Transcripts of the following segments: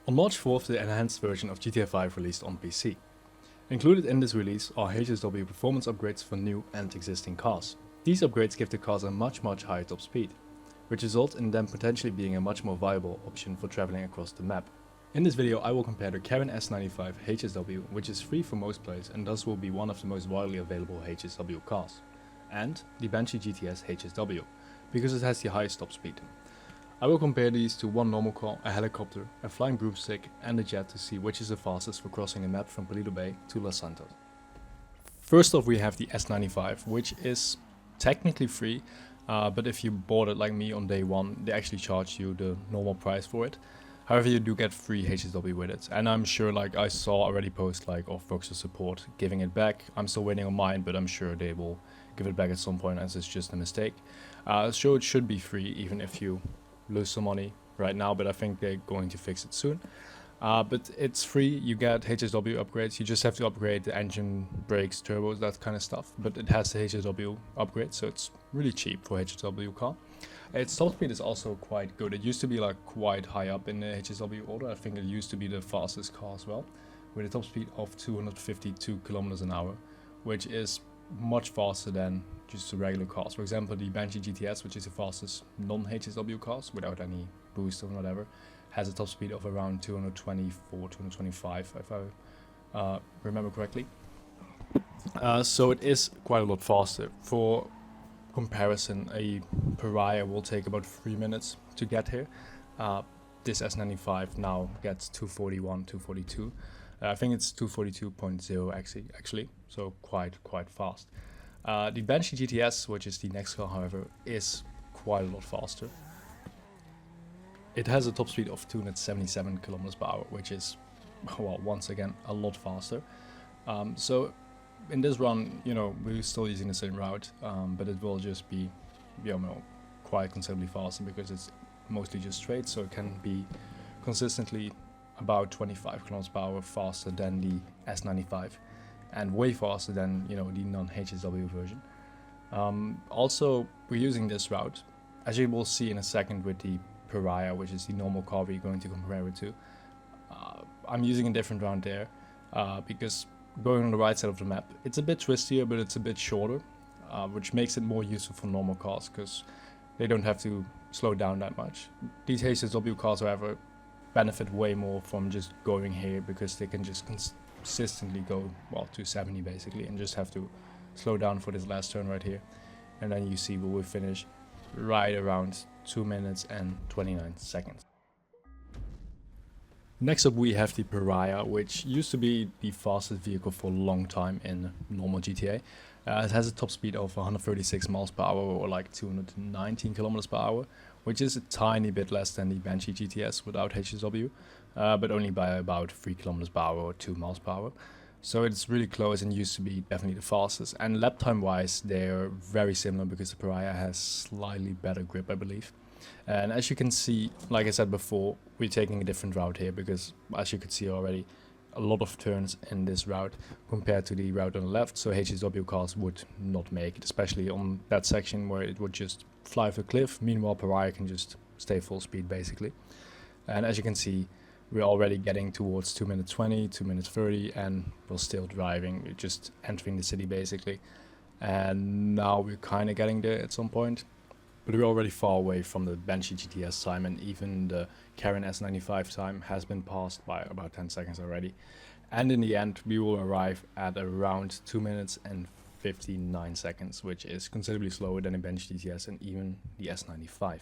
On March 4th, the enhanced version of GTA 5 released on PC. Included in this release are HSW performance upgrades for new and existing cars. These upgrades give the cars a much higher top speed, which result in them potentially being a much more viable option for traveling across the map. In this video I will compare the Karin S95 HSW, which is free for most players and thus will be one of the most widely available HSW cars, and the Banshee GTS HSW, because it has the highest top speed. I will compare these to one normal car, a helicopter, a flying broomstick and a jet to see which is the fastest for crossing a map from Paleto Bay to Los Santos. First off, we have the S95, which is technically free, but if you bought it like me on day one, they actually charge you the normal price for it. However, you do get free HSW with it, and I'm sure, like I saw already posts like of Voxer support giving it back. I'm still waiting on mine, but I'm sure they will give it back at some point as it's just a mistake. So it should be free even if you lose some money right now, but I think they're going to fix it soon. But it's free, you get HSW upgrades, you just have to upgrade the engine, brakes, turbos, that kind of stuff, but it has the HSW upgrade, so it's really cheap for HSW car. Its top speed is also quite good. It used to be like quite high up in the HSW order. I think it used to be the fastest car as well, with a top speed of 252 kilometers an hour, which is much faster than just the regular cars. For example, the Banshee GTS, which is the fastest non-HSW cars without any boost or whatever, has a top speed of around 224, 225 if I remember correctly. So it is quite a lot faster. For comparison, a Pariah will take about 3 minutes to get here. This S95 now gets 241, 242. I think it's 242.0 actually, so quite fast. The Banshee GTS, which is the next car, however, is quite a lot faster. It has a top speed of 277 kilometers per hour, which is, well, once again, a lot faster. So in this run, you know, we're still using the same route, but it will just be, you know, quite considerably faster because it's mostly just straight, so it can be consistently about 25 kilometers per hour faster than the S95, and way faster than, you know, the non-HSW version. Also, we're using this route, as you will see in a second with the Pariah, which is the normal car we're going to compare it to. I'm using a different route there because going on the right side of the map, it's a bit twistier, but it's a bit shorter, which makes it more useful for normal cars because they don't have to slow down that much. These HSW cars, however, benefit way more from just going here because they can just consistently go, well, 270 basically, and just have to slow down for this last turn right here, and then you see we will finish right around 2 minutes and 29 seconds. Next up we have the Pariah, which used to be the fastest vehicle for a long time in normal GTA. It has a top speed of 136 miles per hour, or like 219 kilometers per hour, which is a tiny bit less than the Banshee GTS without HSW, but only by about 3 kilometers per hour or 2 miles per hour. So it's really close and used to be definitely the fastest. And lap time wise, they're very similar because the Pariah has slightly better grip, I believe. And as you can see, like I said before, we're taking a different route here because, as you could see already, a lot of turns in this route compared to the route on the left, so HSW cars would not make it, especially on that section where it would just fly off a cliff. Meanwhile, Pariah can just stay full speed basically. And as you can see, we're already getting towards 2 minutes 20, 2 minutes 30, and we're still driving. We're just entering the city basically. And now we're kind of getting there at some point. But we're already far away from the Banshee GTS time, and even the Karin S95 time has been passed by about 10 seconds already. And in the end, we will arrive at around 2 minutes and 59 seconds, which is considerably slower than the Banshee GTS and even the S95.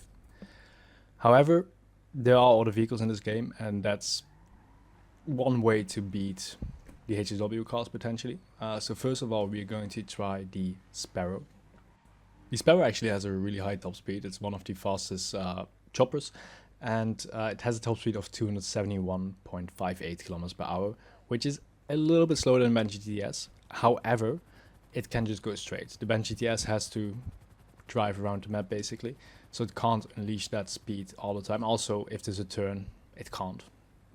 However, there are other vehicles in this game, and that's one way to beat the HSW cars potentially. So first of all, we're going to try the Sparrow. The Sparrow actually has a really high top speed. It's one of the fastest choppers, and it has a top speed of 271.58 kilometers per hour, which is a little bit slower than Banshee GTS. However, it can just go straight. The Banshee GTS has to drive around the map basically, so it can't unleash that speed all the time. Also, if there's a turn, it can't.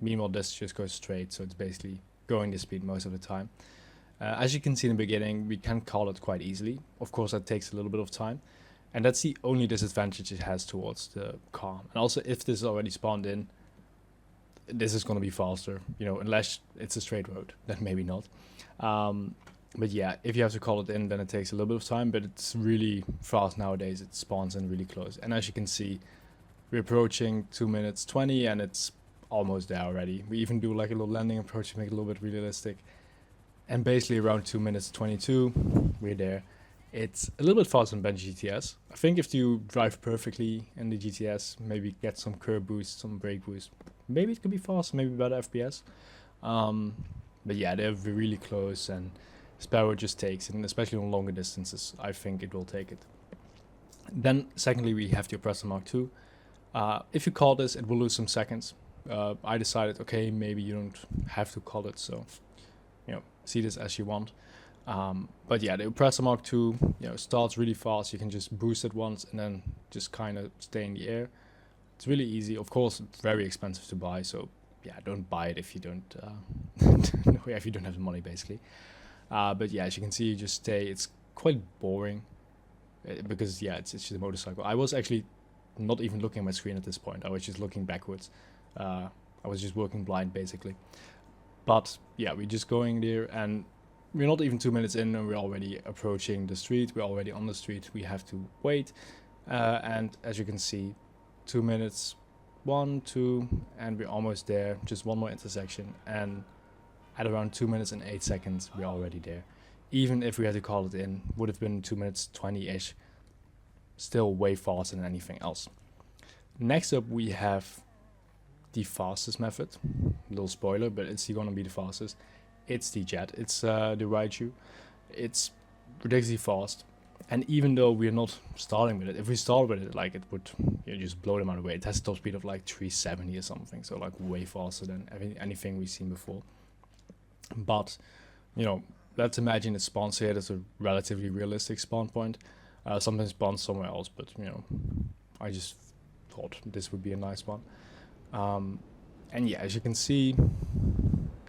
Meanwhile, this just goes straight, so it's basically going this speed most of the time. As you can see in the beginning, we can call it quite easily. Of course, that takes a little bit of time, and that's the only disadvantage it has towards the car. And also, if this is already spawned in, this is going to be faster, you know, unless it's a straight road, then maybe not. But yeah, if you have to call it in, then it takes a little bit of time, but it's really fast nowadays. It spawns in really close. And as you can see, we're approaching 2 minutes 20 and it's almost there already. We even do like a little landing approach to make it a little bit realistic. And basically around 2 minutes 22, we're there. It's a little bit faster than Banshee GTS. I think if you drive perfectly in the GTS, maybe get some curb boost, some brake boost, maybe it could be faster, maybe better FPS. But yeah, they're really close, and Sparrow just takes it, and especially on longer distances, I think it will take it. Then secondly, we have the Oppressor Mark II. If you call this, it will lose some seconds. I decided, okay, maybe you don't have to call it, so you know, see this as you want. But yeah, the Oppressor Mark II, you know, starts really fast. You can just boost it once and then just kind of stay in the air. It's really easy. Of course, it's very expensive to buy, so yeah, don't buy it if you don't if you don't have the money, basically. But yeah, as you can see, you just stay. It's quite boring because yeah, it's just a motorcycle. I was actually not even looking at my screen at this point. I was just looking backwards. I was just working blind, basically. But yeah, we're just going there, and we're not even 2 minutes in, and we're already approaching the street. We're already on the street. We have to wait, and as you can see, 2 minutes, 1, 2, and we're almost there. Just one more intersection, and at around 2 minutes and 8 seconds, we're already there. Even if we had to call it in, would have been 2 minutes 20-ish. Still way faster than anything else. Next up, we have the fastest method. Little spoiler, but it's gonna be the fastest. It's the jet. It's the Raichu. It's ridiculously fast. And even though we're not starting with it, if we start with it, like, it would, you know, just blow them out of the way. It has a top speed of like 370 or something, so like way faster than anything we've seen before. But you know, let's imagine it spawns here. That's a relatively realistic spawn point. Sometimes spawns somewhere else, but you know, I just thought this would be a nice one. And yeah, as you can see,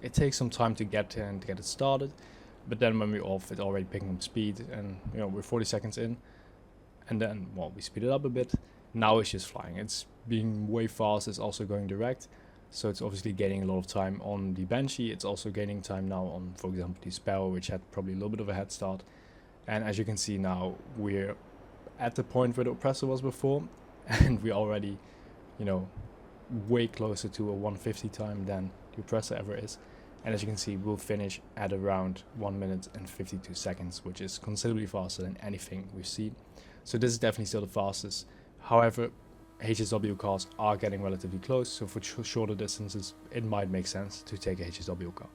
it takes some time to get here and to get it started, but then when we're off, it's already picking up speed, and you know, we're 40 seconds in, and then, well, we speed it up a bit. Now it's just flying. It's being way fast. It's also going direct, so it's obviously gaining a lot of time on the Banshee. It's also gaining time now on, for example, the Sparrow, which had probably a little bit of a head start. And as you can see now, we're at the point where the Oppressor was before, and we're already, you know, way closer to a 150 time than the Oppressor ever is. And as you can see, we'll finish at around 1 minute and 52 seconds, which is considerably faster than anything we've seen. So this is definitely still the fastest. However, HSW cars are getting relatively close, so for shorter distances, it might make sense to take a HSW car.